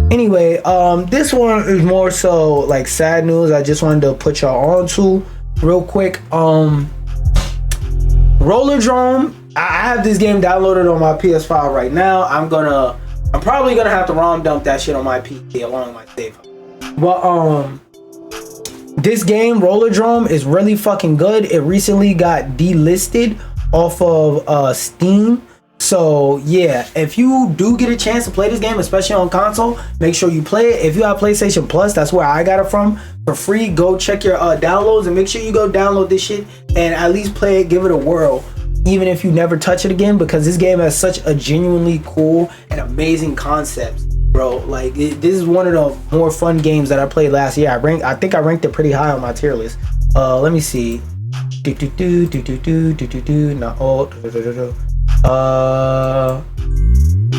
Anyway, this one is more so like sad news. I just wanted to put y'all on to real quick. Rollerdrome. I have this game downloaded on my PS5 right now. I'm probably gonna have to ROM dump that shit on my PC along with my save. But this game Rollerdrome is really fucking good. It recently got delisted off of Steam. So yeah, if you do get a chance to play this game, especially on console, make sure you play it. If you have PlayStation Plus, that's where I got it from for free. Go check your downloads and make sure you go download this shit and at least play it, give it a whirl, even if you never touch it again, because this game has such a genuinely cool and amazing concept, bro. Like this is one of the more fun games that I played last year. I think I ranked it pretty high on my tier list. Let me see.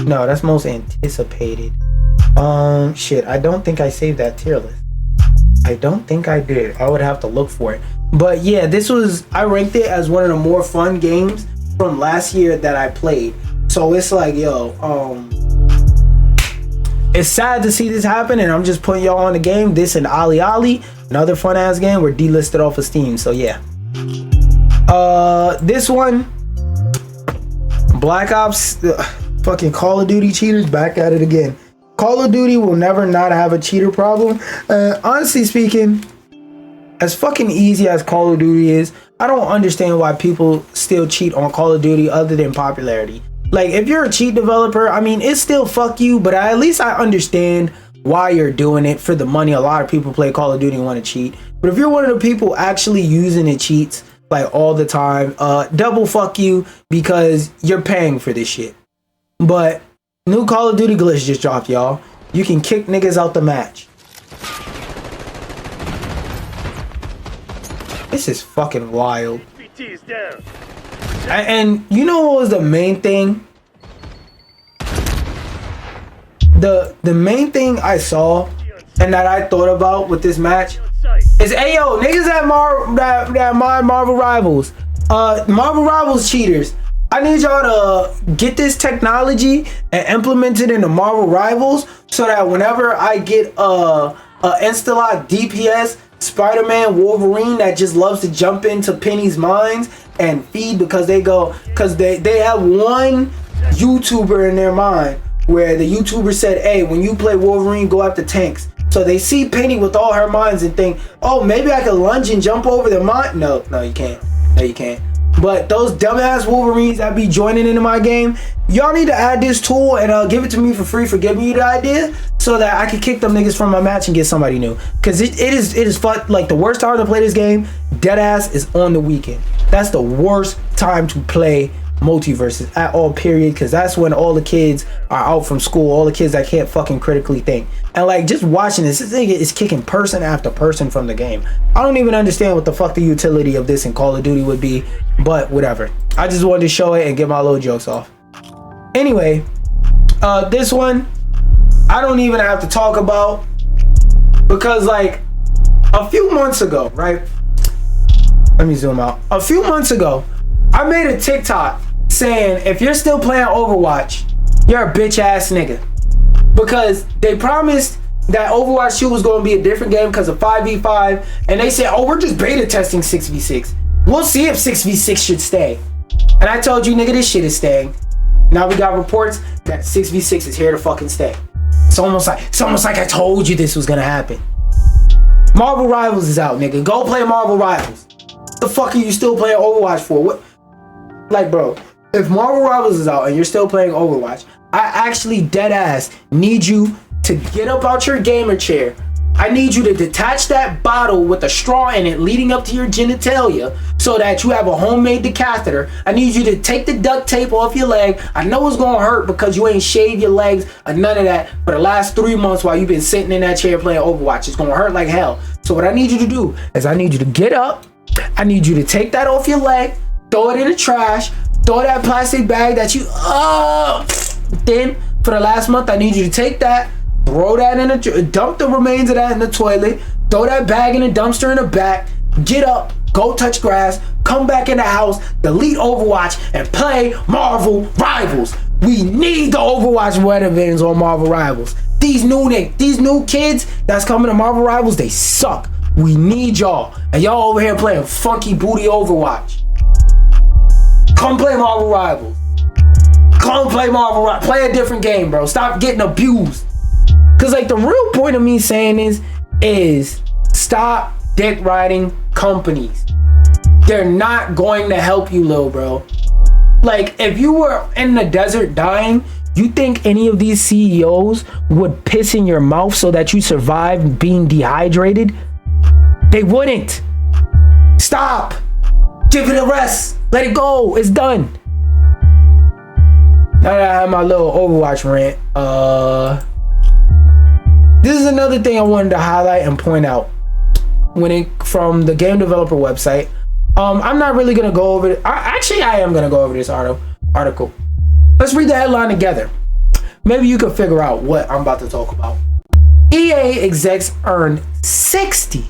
No, that's most anticipated. Shit, I don't think I saved that tier list. I don't think I did. I would have to look for it. But yeah, I ranked it as one of the more fun games from last year that I played. So it's like, yo, it's sad to see this happen, and I'm just putting y'all on the game. This and Ali, another fun ass game, were delisted off of Steam. So yeah. This one, Black Ops, fucking Call of Duty cheaters back at it again. Call of Duty will never not have a cheater problem. Honestly speaking, as fucking easy as Call of Duty is, I don't understand why people still cheat on Call of Duty other than popularity. Like, if you're a cheat developer, I mean, it's still fuck you, but at least I understand why you're doing it for the money. A lot of people play Call of Duty and want to cheat. But if you're one of the people actually using the cheats like all the time, double fuck you, because you're paying for this shit. But new Call of Duty glitch just dropped, y'all. You can kick niggas out the match. This is fucking wild. And you know what was the main thing? The main thing I saw and that I thought about with this match is, hey yo, niggas that mod Marvel Rivals, Marvel Rivals cheaters, I need y'all to get this technology and implement it into Marvel Rivals so that whenever I get a Insta-Lock DPS Spider-Man Wolverine that just loves to jump into Penny's minds and feed, because they have one YouTuber in their mind where the YouTuber said, hey, when you play Wolverine, go after tanks. So they see Penny with all her minds and think, oh, maybe I can lunge and jump over the mine. No, you can't. No, you can't. But those dumbass Wolverines that be joining into my game, y'all need to add this tool and give it to me for free for giving me the idea, so that I can kick them niggas from my match and get somebody new. Cause it is fun. Like, the worst time to play this game, deadass, is on the weekend. That's the worst time to play multiverses at all, period, because that's when all the kids are out from school, all the kids that can't fucking critically think. And like, just watching this thing is kicking person after person from the game. I don't even understand what the fuck the utility of this in Call of Duty would be, but whatever. I just wanted to show it and get my little jokes off. Anyway, this one I don't even have to talk about, because like a few months ago, right? Let me zoom out. A few months ago, I made a TikTok saying, if you're still playing Overwatch, you're a bitch ass nigga. Because they promised that Overwatch 2 was going to be a different game because of 5v5, and they said, oh, we're just beta testing 6v6. We'll see if 6v6 should stay. And I told you, nigga, this shit is staying. Now we got reports that 6v6 is here to fucking stay. It's almost like I told you this was gonna happen. Marvel Rivals is out, nigga. Go play Marvel Rivals. What the fuck are you still playing Overwatch for? What? Like, bro, if Marvel Rivals is out and you're still playing Overwatch, I actually dead ass need you to get up out your gamer chair. I need you to detach that bottle with a straw in it leading up to your genitalia so that you have a homemade decatheter. I need you to take the duct tape off your leg. I know it's gonna hurt because you ain't shaved your legs or none of that for the last 3 months while you've been sitting in that chair playing Overwatch. It's gonna hurt like hell. So what I need you to do is I need you to get up. I need you to take that off your leg, throw it in the trash, throw that plastic bag that you then for the last month. I need you to take that, throw that in the, dump the remains of that in the toilet, throw that bag in the dumpster in the back, get up, go touch grass, come back in the house, delete Overwatch, and play Marvel Rivals. We need the Overwatch veterans on Marvel Rivals. These new kids that's coming to Marvel Rivals, they suck. We need y'all. And y'all over here playing funky booty Overwatch. Come play Marvel Rivals. Come play Marvel Rivals. Play a different game, bro. Stop getting abused. Cause like the real point of me saying this is stop dick riding companies. They're not going to help you, little bro. Like if you were in the desert dying, you think any of these CEOs would piss in your mouth so that you survive being dehydrated? They wouldn't. Stop. Give it a rest. Let it go. It's done. Now that I have my little Overwatch rant, this is another thing I wanted to highlight and point out from the game developer website. I'm not really gonna go over it. Actually, I am gonna go over this article. Let's read the headline together. Maybe you can figure out what I'm about to talk about. EA execs earned $60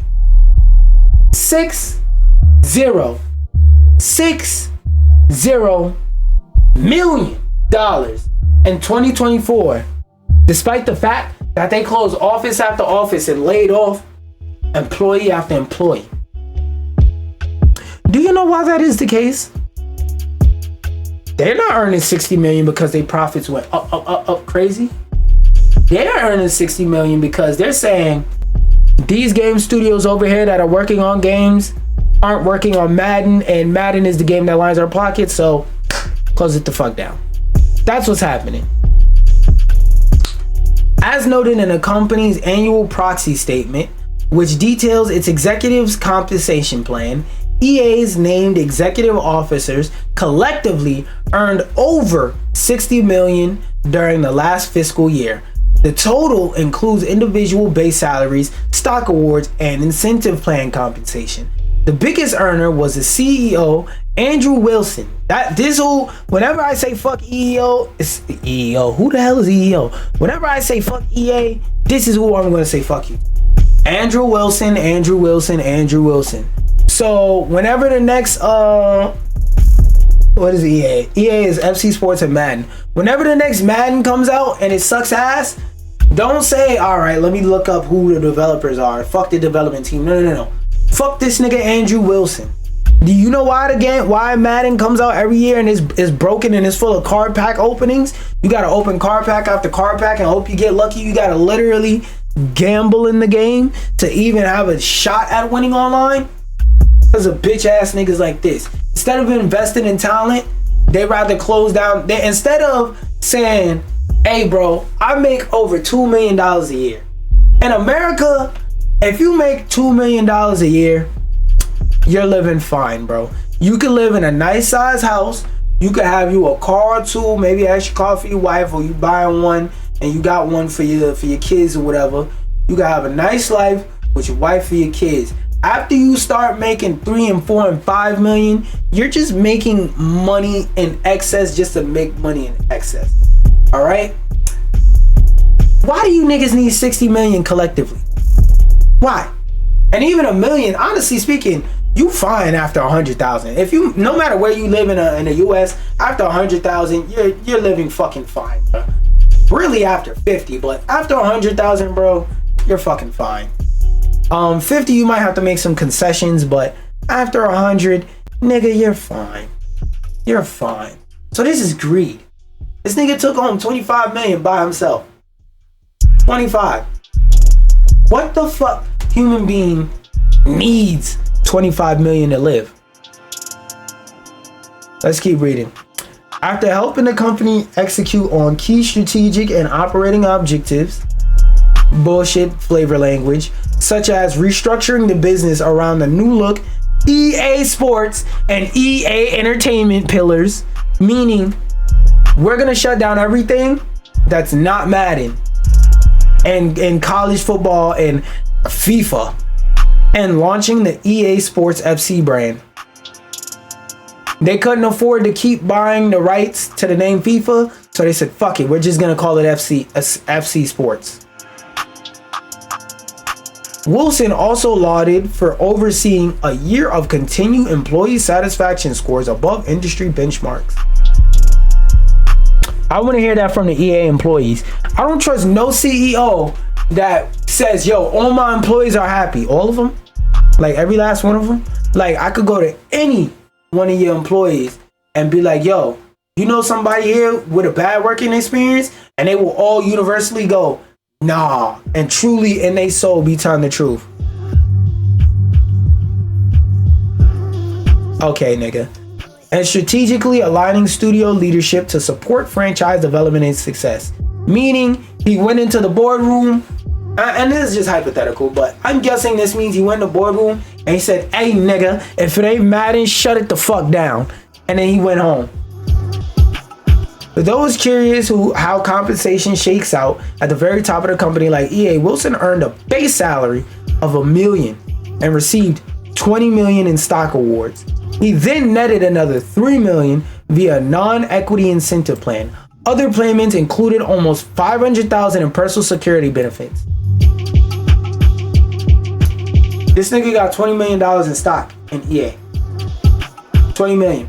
million in 2024, despite the fact that they closed office after office and laid off employee after employee. Do you know why that is the case? They're not earning 60 million because their profits went up crazy. They're earning 60 million because they're saying these game studios over here that are working on games aren't working on Madden, and Madden is the game that lines our pockets, so close it the fuck down. That's what's happening. As noted in the company's annual proxy statement, which details its executives' compensation plan, EA's named executive officers collectively earned over 60 million during the last fiscal year. The total includes individual base salaries, stock awards, and incentive plan compensation. The biggest earner was the CEO, Andrew Wilson. Whenever I say fuck EEO, it's EEO. Who the hell is EEO? Whenever I say fuck EA, this is who I'm going to say fuck you. Andrew Wilson. So whenever the next what is EA? EA is FC Sports and Madden. Whenever the next Madden comes out and it sucks ass, don't say, all right, let me look up who the developers are. Fuck the development team. No. Fuck this nigga Andrew Wilson. Do you know why Madden comes out every year and is broken and is full of card pack openings? You gotta open card pack after card pack and hope you get lucky. You gotta literally gamble in the game to even have a shot at winning online. Because of bitch ass niggas like this. Instead of investing in talent, they rather close down. Instead of saying, hey bro, I make over $2 million a year. In America, if you make $2 million a year, you're living fine, bro. You can live in a nice size house. You could have you a car or two, maybe an extra car for your wife, or you buying one and you got one for your kids or whatever. You can have a nice life with your wife or your kids. After you start making 3 and 4 and 5 million, you're just making money in excess just to make money in excess. All right? Why do you niggas need 60 million collectively? Why? And even a million, honestly speaking, you fine after 100,000. If you, no matter where you live in the US, after 100,000, you're living fucking fine, bro. Really after 50, but after 100,000, bro, you're fucking fine. 50, you might have to make some concessions, but after 100, nigga, you're fine. You're fine. So this is greed. This nigga took home 25 million by himself. 25. What the fuck human being needs 25 million to live? Let's keep reading. After helping the company execute on key strategic and operating objectives, bullshit flavor language, such as restructuring the business around the new look EA Sports and EA Entertainment pillars, meaning we're gonna shut down everything that's not Madden and college football and FIFA, and launching the EA Sports FC brand. They couldn't afford to keep buying the rights to the name FIFA, so they said, fuck it, we're just gonna call it FC Sports. Wilson also lauded for overseeing a year of continued employee satisfaction scores above industry benchmarks. I want to hear that from the EA employees. I don't trust no CEO that says, yo, all my employees are happy. All of them? Like every last one of them? Like I could go to any one of your employees and be like, yo, you know somebody here with a bad working experience? And they will all universally go, nah, and truly in their soul be telling the truth. Okay, nigga. And strategically aligning studio leadership to support franchise development and success. Meaning he went into the boardroom, and this is just hypothetical, but I'm guessing this means he went in the boardroom and he said, hey nigga, if it ain't Madden, shut it the fuck down. And then he went home. For those curious how compensation shakes out at the very top of the company like EA, Wilson earned a base salary of $1 million and received $20 million in stock awards. He then netted another $3 million via non-equity incentive plan. Other payments included almost $500,000 in personal security benefits. This nigga got $20 million in stock in EA. $20 million.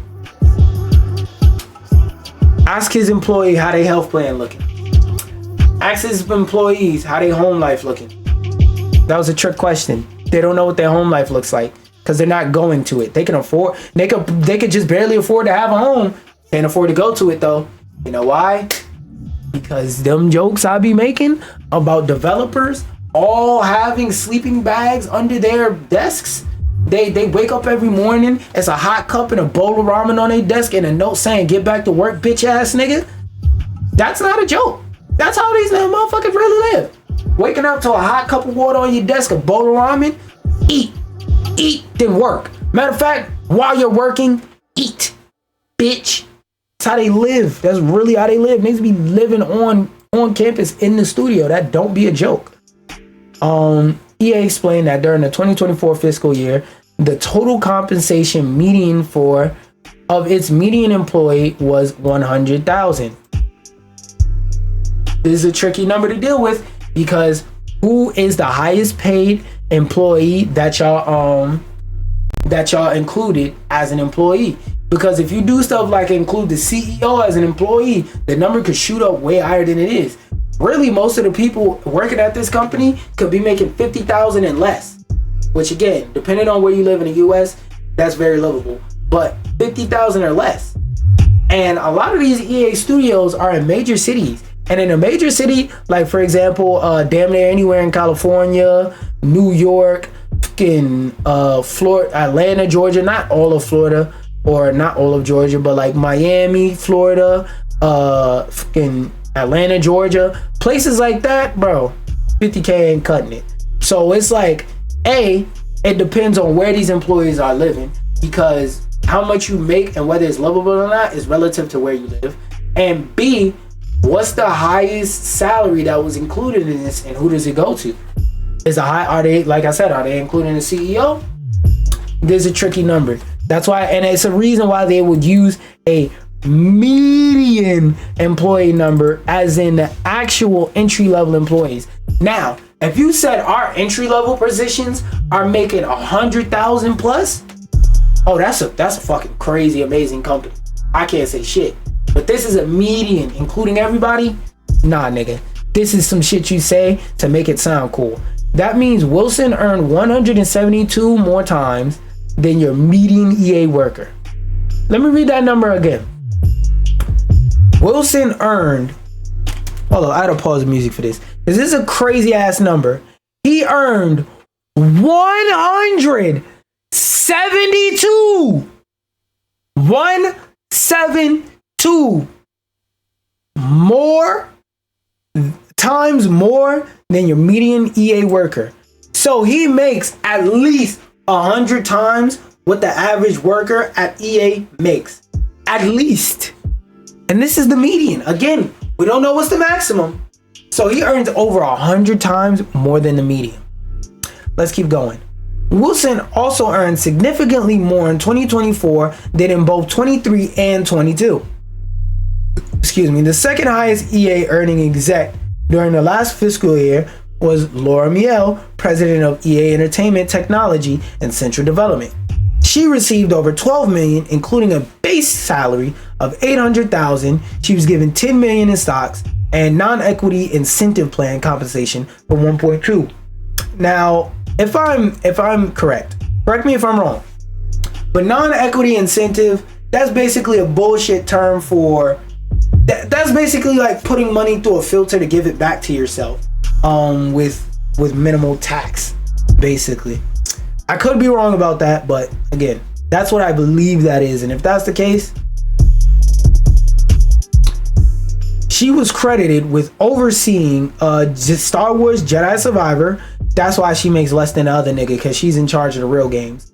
Ask his employee how their health plan looking. Ask his employees how their home life looking. That was a trick question. They don't know what their home life looks like because they're not going to it. They could just barely afford to have a home. Can't afford to go to it though. You know why? Because them jokes I be making about developers all having sleeping bags under their desks. They wake up every morning, it's a hot cup and a bowl of ramen on their desk and a note saying, get back to work, bitch ass nigga. That's not a joke. That's how these little motherfuckers really live. Waking up to a hot cup of water on your desk, a bowl of ramen, eat, then work. Matter of fact, while you're working, eat, bitch. That's how they live. That's really how they live. Niggas be living on campus in the studio. That don't be a joke. EA explained that during the 2024 fiscal year, the total compensation median of its median employee was $100,000. This is a tricky number to deal with because who is the highest paid employee that y'all included as an employee? Because if you do stuff like include the CEO as an employee, the number could shoot up way higher than it is. Really, most of the people working at this company could be making $50,000 and less, which again, depending on where you live in the US, that's very livable, but $50,000 or less. And a lot of these EA studios are in major cities. And in a major city, like for example, damn near anywhere in California, New York, fucking Florida, Atlanta, Georgia, not all of Florida, or not all of Georgia, but like Miami, Florida, fucking Atlanta, Georgia, places like that, bro, 50K ain't cutting it. So it's like, A, it depends on where these employees are living, because how much you make and whether it's livable or not is relative to where you live. And B, what's the highest salary that was included in this and who does it go to? Are they including the CEO? There's a tricky number. That's why, and it's a reason why they would use a median employee number as in the actual entry-level employees. Now, if you said our entry-level positions are making 100,000 plus, oh, that's a fucking crazy, amazing company. I can't say shit. But this is a median, including everybody. Nah, nigga. This is some shit you say to make it sound cool. That means Wilson earned 172 more times than your median EA worker. Let me read that number again. Wilson earned, hold on, I had to pause the music for this. This is a crazy ass number. He earned 172 more times more than your median EA worker. So he makes at least 100 times what the average worker at EA makes. At least. And this is the median. Again, we don't know what's the maximum. So he earns over 100 times more than the median. Let's keep going. Wilson also earned significantly more in 2024 than in both 23 and 22. Excuse me. The second highest EA earning exec during the last fiscal year was Laura Miele, president of EA Entertainment Technology and Central Development. She received over 12 million, including a base salary of 800,000. She was given 10 million in stocks and non-equity incentive plan compensation for 1.2. Now, if I'm correct me if I'm wrong, but non-equity incentive, that's basically a bullshit term for that's basically like putting money through a filter to give it back to yourself, with minimal tax, basically. I could be wrong about that, but again, that's what I believe that is. And if that's the case, she was credited with overseeing Star Wars Jedi Survivor. That's why she makes less than the other nigga, because she's in charge of the real games.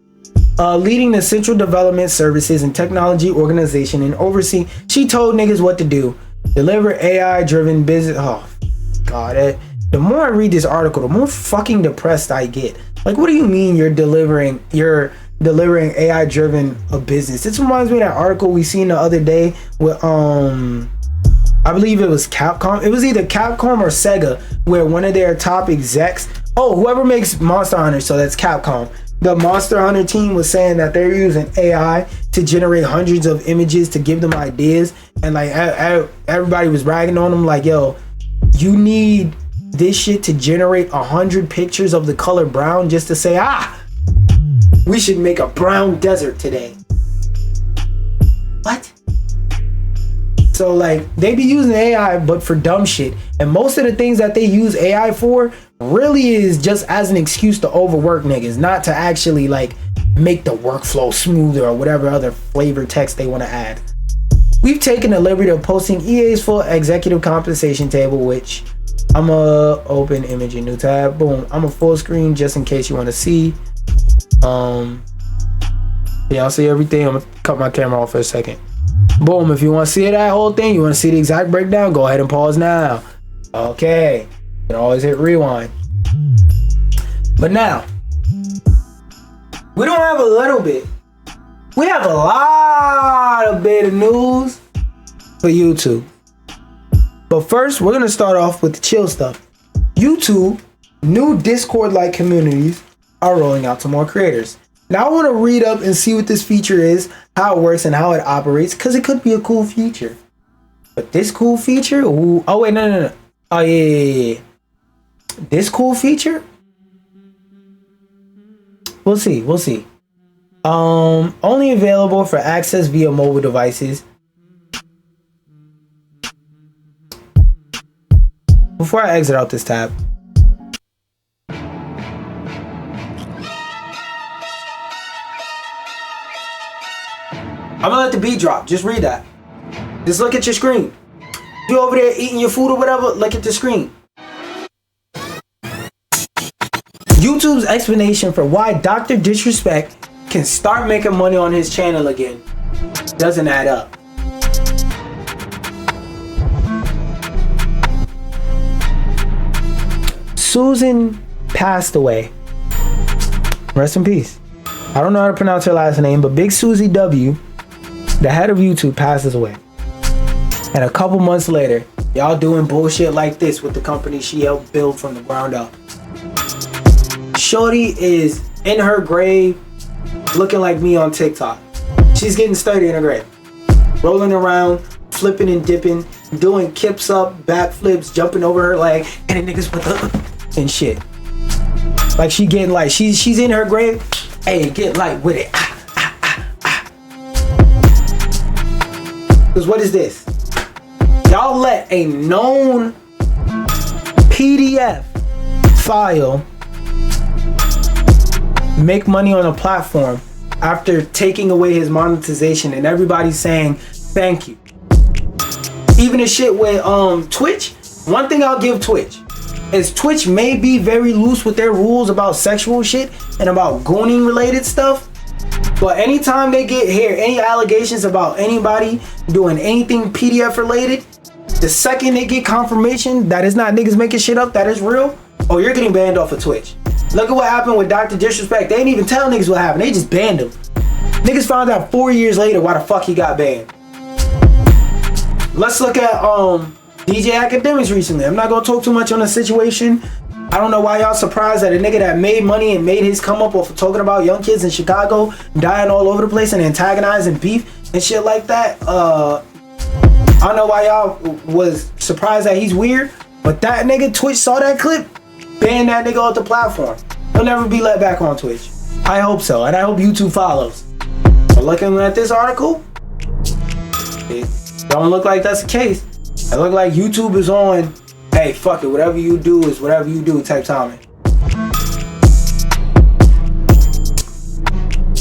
Leading the Central Development Services and Technology Organization and overseeing. She told niggas what to do. Deliver AI-driven business. Oh, God. The more I read this article, the more fucking depressed I get. Like, what do you mean you're delivering AI-driven a business? This reminds me of that article we seen the other day with I believe it was Capcom. It was either Capcom or Sega, where one of their top execs, whoever makes Monster Hunter, so that's Capcom. The Monster Hunter team was saying that they're using AI to generate hundreds of images to give them ideas, and like everybody was bragging on them, like, yo, you need this shit to generate 100 pictures of the color brown just to say, we should make a brown desert today. What? So like, they be using AI but for dumb shit, and most of the things that they use AI for really is just as an excuse to overwork niggas, not to actually like make the workflow smoother or whatever other flavor text they want to add. We've taken the liberty of posting EA's full executive compensation table, which I'm a open image in new tab. Boom. I'm a full screen just in case you want to see. Yeah, I'll see everything. I'm gonna cut my camera off for a second. Boom. If you want to see that whole thing, you want to see the exact breakdown, go ahead and pause now. Okay. You can always hit rewind. But now, we don't have a little bit. We have a lot of bit of news for YouTube. But first, we're going to start off with the chill stuff. YouTube, new Discord-like communities are rolling out to more creators. Now I want to read up and see what this feature is, how it works, and how it operates, because it could be a cool feature. But this cool feature? Ooh, oh, wait, no. Oh, yeah. This cool feature? We'll see. Only available for access via mobile devices. Before I exit out this tab, I'm gonna let the beat drop. Just read that. Just look at your screen. If you're over there eating your food or whatever, look at the screen. YouTube's explanation for why Dr. Disrespect can start making money on his channel again doesn't add up. Susan passed away. Rest in peace. I don't know how to pronounce her last name, but Big Susie W, the head of YouTube, passes away. And a couple months later, y'all doing bullshit like this with the company she helped build from the ground up. Shorty is in her grave looking like me on TikTok. She's getting sturdy in her grave. Rolling around, flipping and dipping, doing kips up, backflips, jumping over her leg, and the niggas with the and shit. Like she getting like, she's in her grave. Hey, get light with it. Because what is this? Y'all let a known PDF file make money on a platform after taking away his monetization, and everybody's saying thank you. Even the shit with Twitch. One thing I'll give Twitch is Twitch may be very loose with their rules about sexual shit and about gooning related stuff, but anytime they hear any allegations about anybody doing anything PDF related, the second they get confirmation that it's not niggas making shit up, that is real, you're getting banned off of Twitch. Look at what happened with Dr. Disrespect. They didn't even tell niggas what happened. They just banned him. Niggas found out 4 years later why the fuck he got banned. Let's look at DJ Academics recently. I'm not gonna talk too much on the situation I don't know why y'all surprised that a nigga that made money and made his come up off of talking about young kids in Chicago dying all over the place and antagonizing beef and shit like that. I don't know why y'all was surprised that he's weird, but that nigga Twitch saw that clip, banned that nigga off the platform. He'll never be let back on Twitch. I hope so, and I hope YouTube follows. But looking at this article, it don't look like that's the case. It look like YouTube is on, hey, fuck it, whatever you do is whatever you do type timing.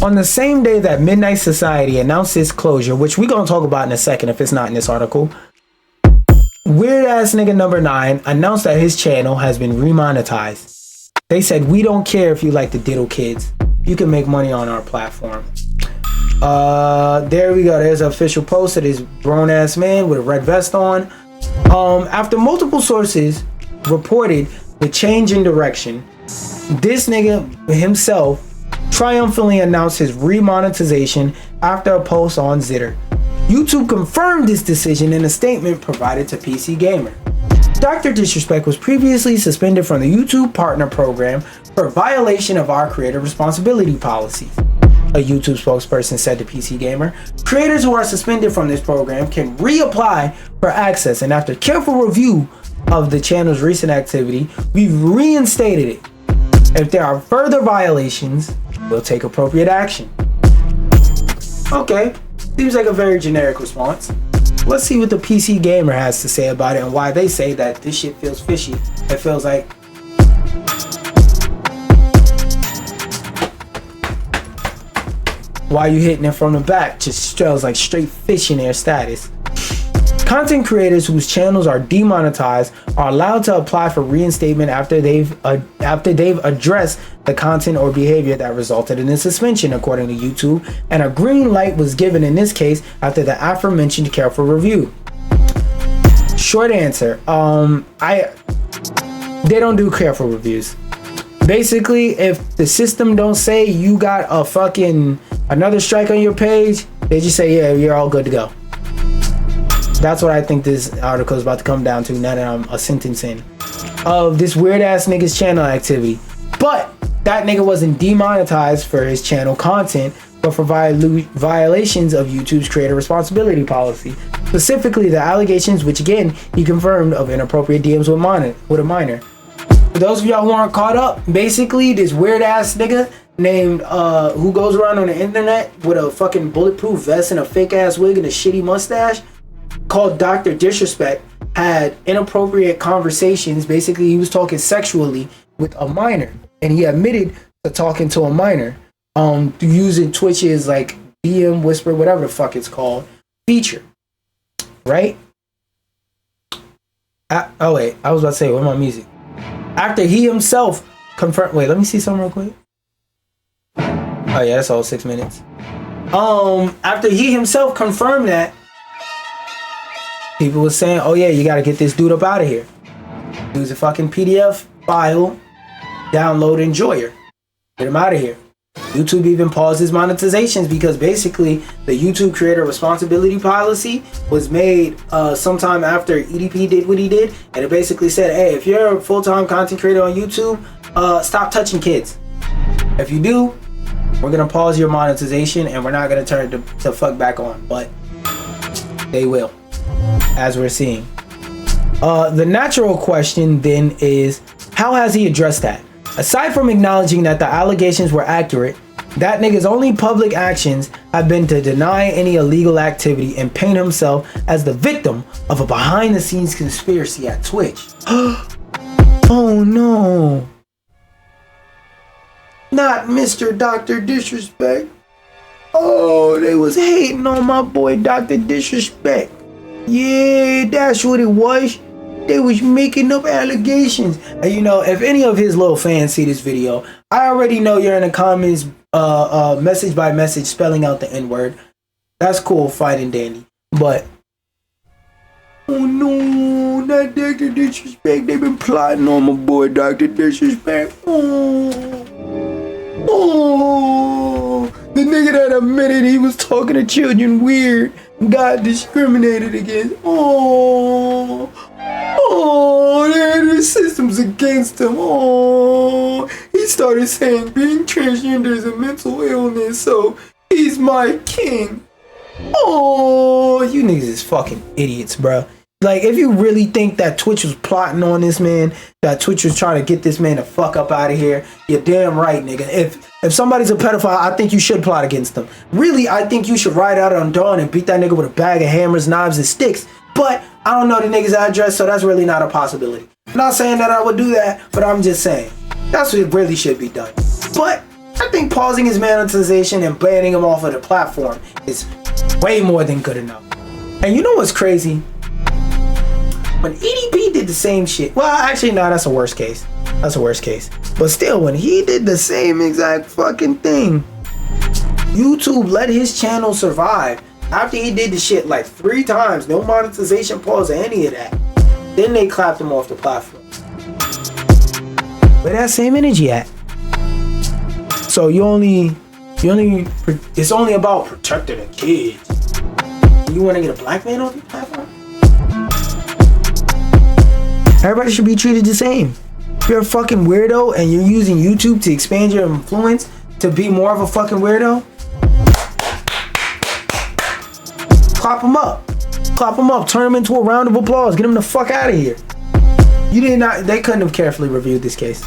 On the same day that Midnight Society announced its closure, which we're gonna talk about in a second if it's not in this article, weird ass nigga number 9 announced that his channel has been remonetized. They said, we don't care if you like to diddle kids. You can make money on our platform. There we go. There's an official post of this grown ass man with a red vest on. After multiple sources reported the change in direction, this nigga himself triumphantly announced his remonetization after a post on Zitter. YouTube confirmed this decision in a statement provided to PC Gamer. Dr. Disrespect was previously suspended from the YouTube Partner Program for violation of our creator responsibility policy. A YouTube spokesperson said to PC Gamer, creators who are suspended from this program can reapply for access, and after careful review of the channel's recent activity, we've reinstated it. If there are further violations, we'll take appropriate action. Okay, seems like a very generic response. Let's see what the PC Gamer has to say about it and why they say that this shit feels fishy. It feels like why you hitting it from the back just feels like straight fish in their status. Content creators whose channels are demonetized are allowed to apply for reinstatement after they've addressed the content or behavior that resulted in the suspension, according to YouTube, and a green light was given in this case after the aforementioned careful review. Short answer, they don't do careful reviews. Basically, if the system don't say you got a fucking another strike on your page, they just say, yeah, you're all good to go. That's what I think this article is about to come down to now that I'm a sentence in of this weird ass nigga's channel activity. But that nigga wasn't demonetized for his channel content, but for violations of YouTube's creator responsibility policy. Specifically, the allegations, which again, he confirmed, of inappropriate DMs with a minor. For those of y'all who aren't caught up, basically this weird ass nigga named who goes around on the internet with a fucking bulletproof vest and a fake ass wig and a shitty mustache, called Dr. Disrespect, had inappropriate conversations. Basically, he was talking sexually with a minor, and he admitted to talking to a minor using Twitch's like DM whisper, whatever the fuck it's called, feature, right? Oh wait, I was about to say, where's my music? After he himself confirmed, wait, let me see something real quick. Oh yeah, that's all 6 minutes. After he himself confirmed that, people were saying, oh yeah, you gotta get this dude up out of here. Use a fucking PDF file, download enjoyer, get him out of here. YouTube even paused his monetizations because basically the YouTube creator responsibility policy was made sometime after EDP did what he did, and it basically said, hey, if you're a full-time content creator on YouTube, stop touching kids. If you do, we're gonna pause your monetization and we're not gonna turn it to fuck back on, but they will, as we're seeing. The natural question then is, how has he addressed that? Aside from acknowledging that the allegations were accurate, that nigga's only public actions have been to deny any illegal activity and paint himself as the victim of a behind-the-scenes conspiracy at Twitch. Oh no. Not Mr. Dr. Disrespect. Oh, they was hating on my boy Dr. Disrespect. Yeah, that's what it was. They was making up allegations. And you know, if any of his little fans see this video, I already know you're in the comments message by message spelling out the N-word. That's cool, fine and dandy. But oh no, not Dr. Disrespect. They've been plotting on my boy Dr. Disrespect. Oh, the nigga that admitted he was talking to children weird got discriminated against. Oh, the system's was against him. Oh, he started saying being transgender is a mental illness, so he's my king. Oh, you niggas is fucking idiots, bro. Like, if you really think that Twitch was plotting on this man, that Twitch was trying to get this man the fuck up out of here, you're damn right, nigga. If somebody's a pedophile, I think you should plot against them. Really, I think you should ride out on dawn and beat that nigga with a bag of hammers, knives, and sticks. But I don't know the nigga's address, so that's really not a possibility. I'm not saying that I would do that, but I'm just saying that's what really should be done. But I think pausing his monetization and banning him off of the platform is way more than good enough. And you know what's crazy? When EDP did the same shit, well, actually, no, that's a worst case. That's a worst case. But still, when he did the same exact fucking thing, YouTube let his channel survive after he did the shit like 3 times, no monetization pause or any of that. Then they clapped him off the platform. Where that same energy at? So it's only about protecting the kids. You want to get a black man off the platform? Everybody should be treated the same. If you're a fucking weirdo and you're using YouTube to expand your influence to be more of a fucking weirdo, clap them up. Clap them up. Turn them into a round of applause. Get them the fuck out of here. They couldn't have carefully reviewed this case.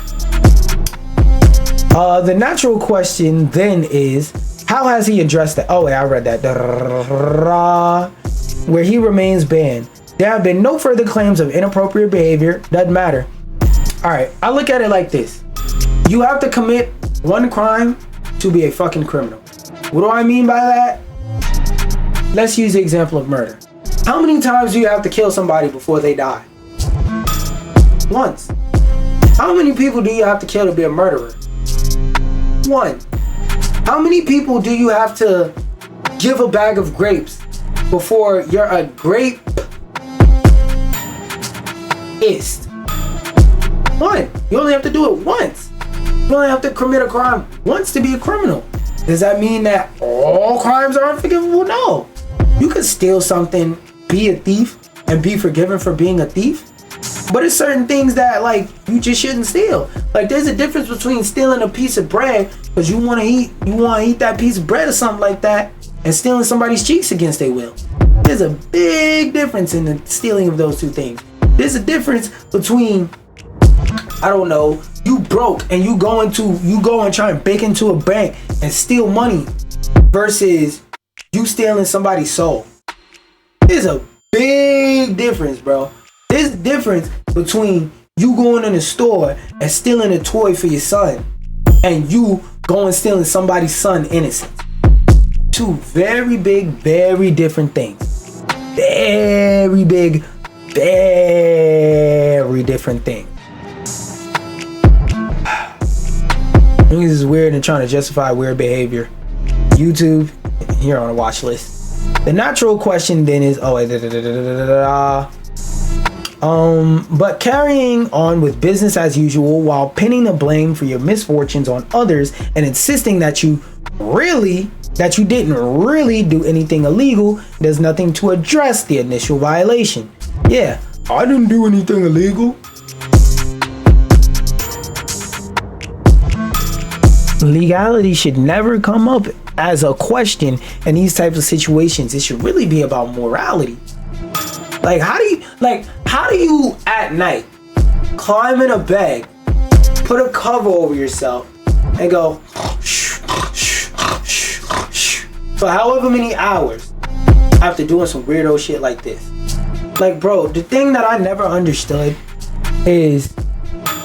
The natural question then is, how has he addressed that? Oh wait, I read that. Where he remains banned. There have been no further claims of inappropriate behavior. Doesn't matter. Alright, I look at it like this. You have to commit one crime to be a fucking criminal. What do I mean by that? Let's use the example of murder. How many times do you have to kill somebody before they die? Once. How many people do you have to kill to be a murderer? 1. How many people do you have to give a bag of grapes before you're a grape? 1. You only have to do it once. You only have to commit a crime once to be a criminal. Does that mean that all crimes are unforgivable? No. You could steal something, be a thief, and be forgiven for being a thief. But it's certain things that, like, you just shouldn't steal. Like, there's a difference between stealing a piece of bread because you want to eat that piece of bread or something like that, and stealing somebody's cheeks against their will. There's a big difference in the stealing of those two things. There's a difference between, I don't know, you broke and you go and try and break into a bank and steal money versus you stealing somebody's soul. There's a big difference, bro. There's a difference between you going in a store and stealing a toy for your son and you going stealing somebody's son's innocence. 2 very big, very different things. Very big, very different things. Niggas is weird and trying to justify weird behavior. YouTube, here on a watch list. The natural question then is, but carrying on with business as usual while pinning the blame for your misfortunes on others and insisting that you didn't really do anything illegal, there's nothing to address the initial violation. Yeah, I didn't do anything illegal. Legality should never come up as a question in these types of situations. It should really be about morality. Like, how do you at night climb in a bed, put a cover over yourself, and go for however many hours after doing some weirdo shit like this? Like, bro, the thing that I never understood is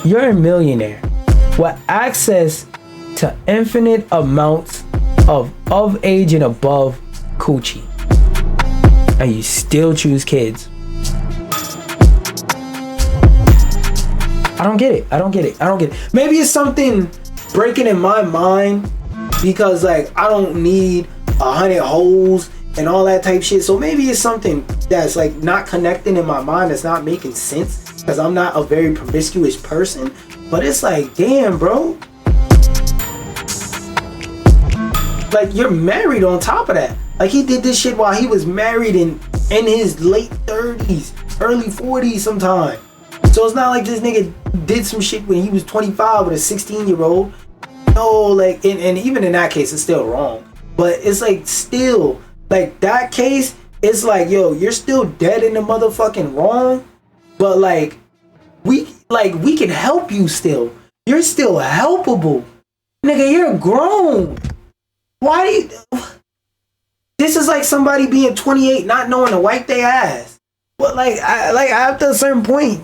you're a millionaire with access to infinite amounts of age and above coochie, and you still choose kids. I don't get it. Maybe it's something breaking in my mind because, like, I don't need 100 holes and all that type shit. So maybe it's something that's, like, not connecting in my mind, that's not making sense because I'm not a very promiscuous person. But it's like, damn, bro. Like, you're married on top of that. Like, he did this shit while he was married in his late 30s, early 40s sometime. So it's not like this nigga did some shit when he was 25 with a 16-year-old. No, like, and even in that case, it's still wrong. But it's like, still, like, that case, it's like, yo, you're still dead in the motherfucking wrong. But like, we can help you still. You're still helpable. Nigga, you're grown. Why do you... This is like somebody being 28 not knowing to wipe their ass. But like after a certain point,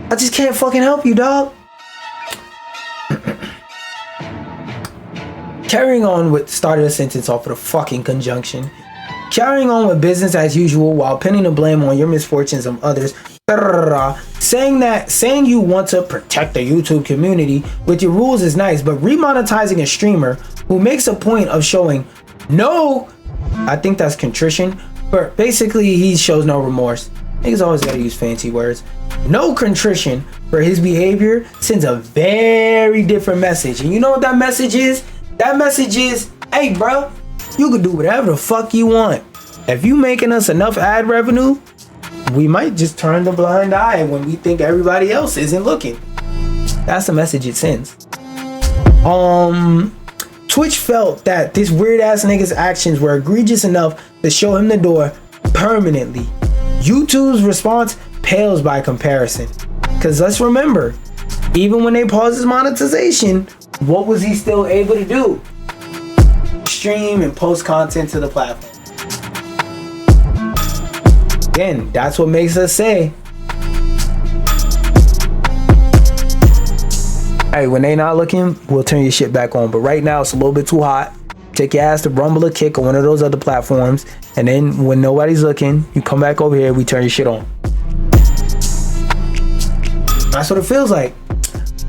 I just can't fucking help you, dog. Carrying on with... Started a sentence off of the fucking conjunction. Carrying on with business as usual while pinning the blame on your misfortunes of others. Saying you want to protect the YouTube community with your rules is nice, but remonetizing a streamer who makes a point of showing no... I think that's contrition, but basically he shows no remorse. Niggas always gotta use fancy words. No contrition for his behavior sends a very different message. And you know what that message is? That message is, hey bro, you can do whatever the fuck you want. If you making us enough ad revenue, we might just turn the blind eye when we think everybody else isn't looking. That's the message it sends. Twitch felt that this weird ass nigga's actions were egregious enough to show him the door permanently. YouTube's response pales by comparison. Cause let's remember, even when they paused his monetization, what was he still able to do? Stream and post content to the platform. Again, that's what makes us say, hey, when they not looking, we'll turn your shit back on. But right now, it's a little bit too hot. Take your ass to Rumble or Kick or one of those other platforms. And then when nobody's looking, you come back over here, we turn your shit on. That's what it feels like.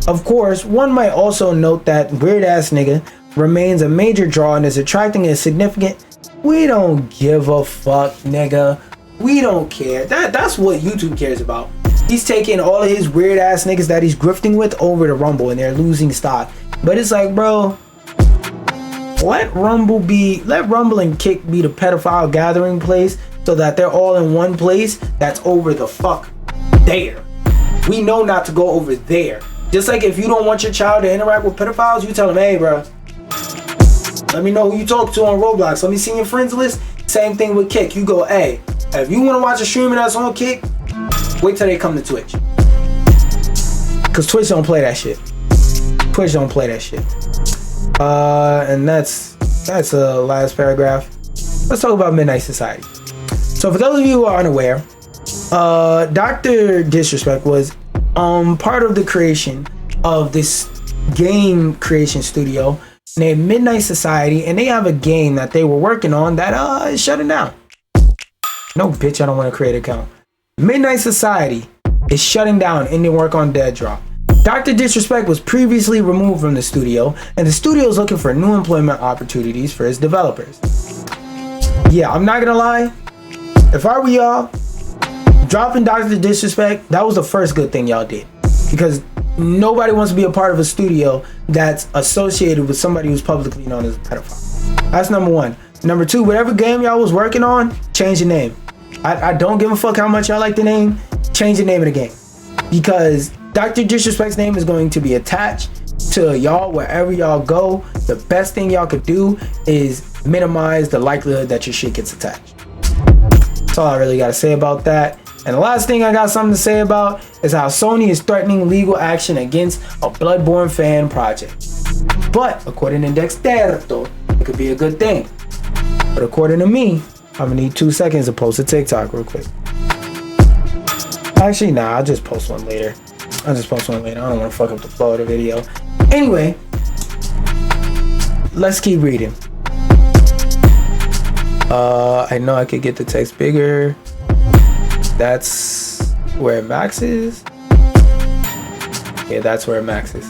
Of course, one might also note that weird ass nigga remains a major draw and is attracting a significant, we don't give a fuck nigga. We don't care. That's what YouTube cares about. He's taking all of his weird ass niggas that he's grifting with over to Rumble and they're losing stock. But it's like, bro, let Rumble and Kick be the pedophile gathering place so that they're all in one place that's over the fuck there. We know not to go over there. Just like if you don't want your child to interact with pedophiles, you tell them, hey bro, let me know who you talk to on Roblox. Let me see your friends list. Same thing with Kick. You go, hey, if you want to watch a streamer that's on Kick, wait till they come to Twitch. Cause Twitch don't play that shit. Twitch don't play that shit. And that's the last paragraph. Let's talk about Midnight Society. So for those of you who are unaware, Dr. Disrespect was part of the creation of this game creation studio named Midnight Society, and they have a game that they were working on that is shutting down. No bitch, I don't want to create an account. Midnight Society is shutting down ending work on Dead Drop. Dr. Disrespect was previously removed from the studio, and the studio is looking for new employment opportunities for its developers. Yeah, I'm not gonna lie. If I were y'all, dropping Dr. Disrespect, that was the first good thing y'all did. Because nobody wants to be a part of a studio that's associated with somebody who's publicly known as a pedophile. That's number one. Number two, whatever game y'all was working on, change the name. I don't give a fuck how much y'all like the name. Change the name of the game. Because Dr. Disrespect's name is going to be attached to y'all wherever y'all go. The best thing y'all could do is minimize the likelihood that your shit gets attached. That's all I really got to say about that. And the last thing I got something to say about is how Sony is threatening legal action against a Bloodborne fan project. But according to Dexterto, it could be a good thing. But according to me, I'm gonna need 2 seconds to post a TikTok real quick. Actually, nah, I'll just post one later. I don't want to fuck up the flow of the video. Anyway, let's keep reading. I know I could get the text bigger. That's where it maxes. Yeah, that's where it maxes.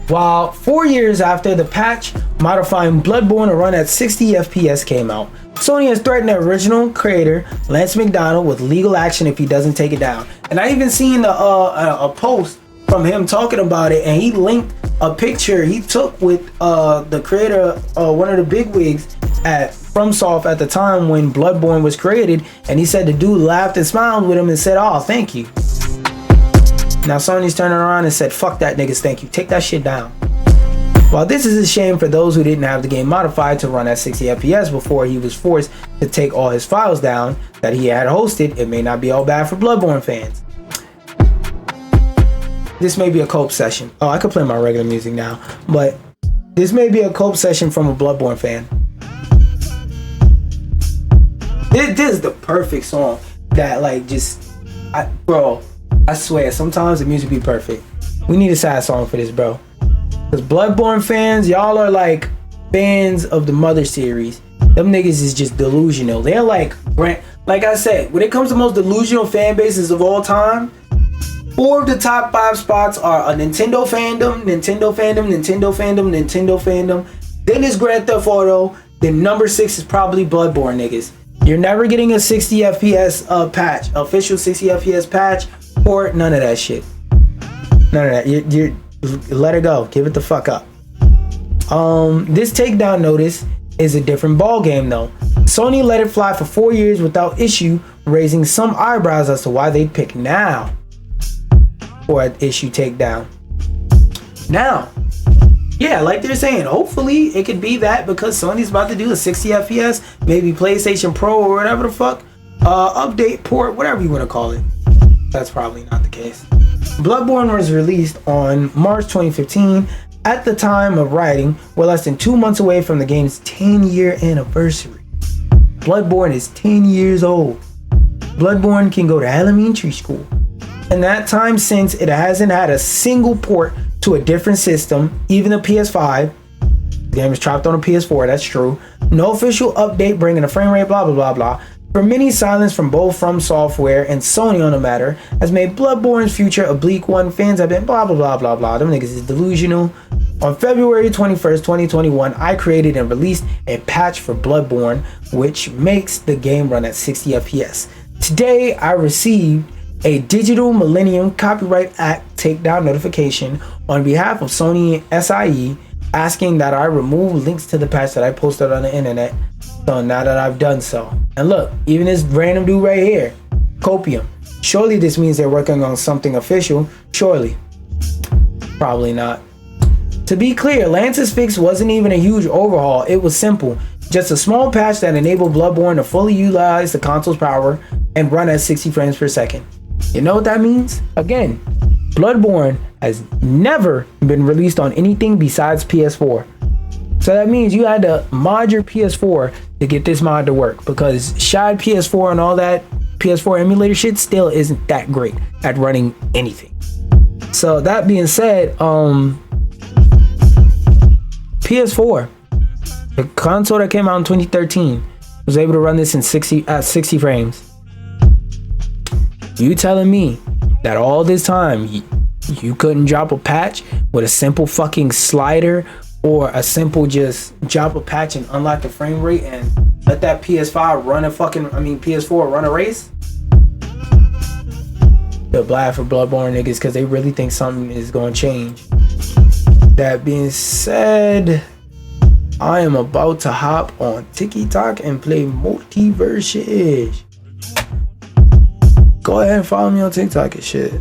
While 4 years after the patch modifying Bloodborne to run at 60 FPS came out, Sony has threatened the original creator, Lance McDonald, with legal action if he doesn't take it down. And I even seen a post from him talking about it, and he linked a picture he took with the creator, one of the bigwigs at FromSoft at the time when Bloodborne was created, and he said the dude laughed and smiled with him and said, "Oh, thank you." Now Sony's turning around and said, "Fuck that, niggas, thank you. Take that shit down." While this is a shame for those who didn't have the game modified to run at 60 FPS before he was forced to take all his files down that he had hosted, it may not be all bad for Bloodborne fans. This may be a cope session. Oh, I could play my regular music now, but this may be a cope session from a Bloodborne fan. This is the perfect song that, like, bro, I swear, sometimes the music be perfect. We need a sad song for this, bro. Because Bloodborne fans, y'all are like fans of the Mother series. Them niggas is just delusional. They're like I said, when it comes to most delusional fan bases of all time, 4 of the top 5 spots are a Nintendo fandom, Nintendo fandom, Nintendo fandom, Nintendo fandom. Then it's Grand Theft Auto. Then number 6 is probably Bloodborne, niggas. You're never getting a 60 FPS patch, official 60 FPS patch, or none of that shit. None of that. You let it go. Give it the fuck up. This takedown notice is a different ball game though. Sony let it fly for 4 years without issue, raising some eyebrows as to why they'd pick now for an issue takedown. Now, yeah, like they're saying, hopefully it could be that because Sony's about to do a 60 FPS, maybe PlayStation Pro or whatever the fuck, update port, whatever you want to call it. That's probably not the case. Bloodborne was released on March 2015. At the time of writing, we're less than 2 months away from the game's 10-year anniversary. Bloodborne is 10 years old. Bloodborne can go to elementary school. In that time since, it hasn't had a single port to a different system, even the PS5. The game is trapped on a PS4, that's true. No official update bringing a frame rate, blah, blah, blah, blah. For many, silence from both From Software and Sony on the matter has made Bloodborne's future a bleak one. Fans have been blah, blah, blah, blah, blah. Them niggas is delusional. On February 21st, 2021, I created and released a patch for Bloodborne, which makes the game run at 60 FPS. Today, I received a Digital Millennium Copyright Act takedown notification on behalf of Sony SIE, asking that I remove links to the patch that I posted on the internet. So now that I've done so, and look, even this random dude right here, Copium. Surely this means they're working on something official. Surely. Probably not. To be clear, Lance's fix wasn't even a huge overhaul. It was simple. Just a small patch that enabled Bloodborne to fully utilize the console's power and run at 60 frames per second. You know what that means? Again, Bloodborne has never been released on anything besides PS4. So that means you had to mod your PS4 to get this mod to work, because Shad PS4 and all that PS4 emulator shit still isn't that great at running anything. So that being said, PS4, the console that came out in 2013, was able to run this in 60 frames. You telling me that all this time you couldn't drop a patch with a simple fucking slider, or a simple just drop a patch and unlock the frame rate and let that PS4 run a race? Feel bad for Bloodborne niggas because they really think something is going to change. That being said, I am about to hop on TikTok and play Multiverse. Go ahead and follow me on TikTok and shit.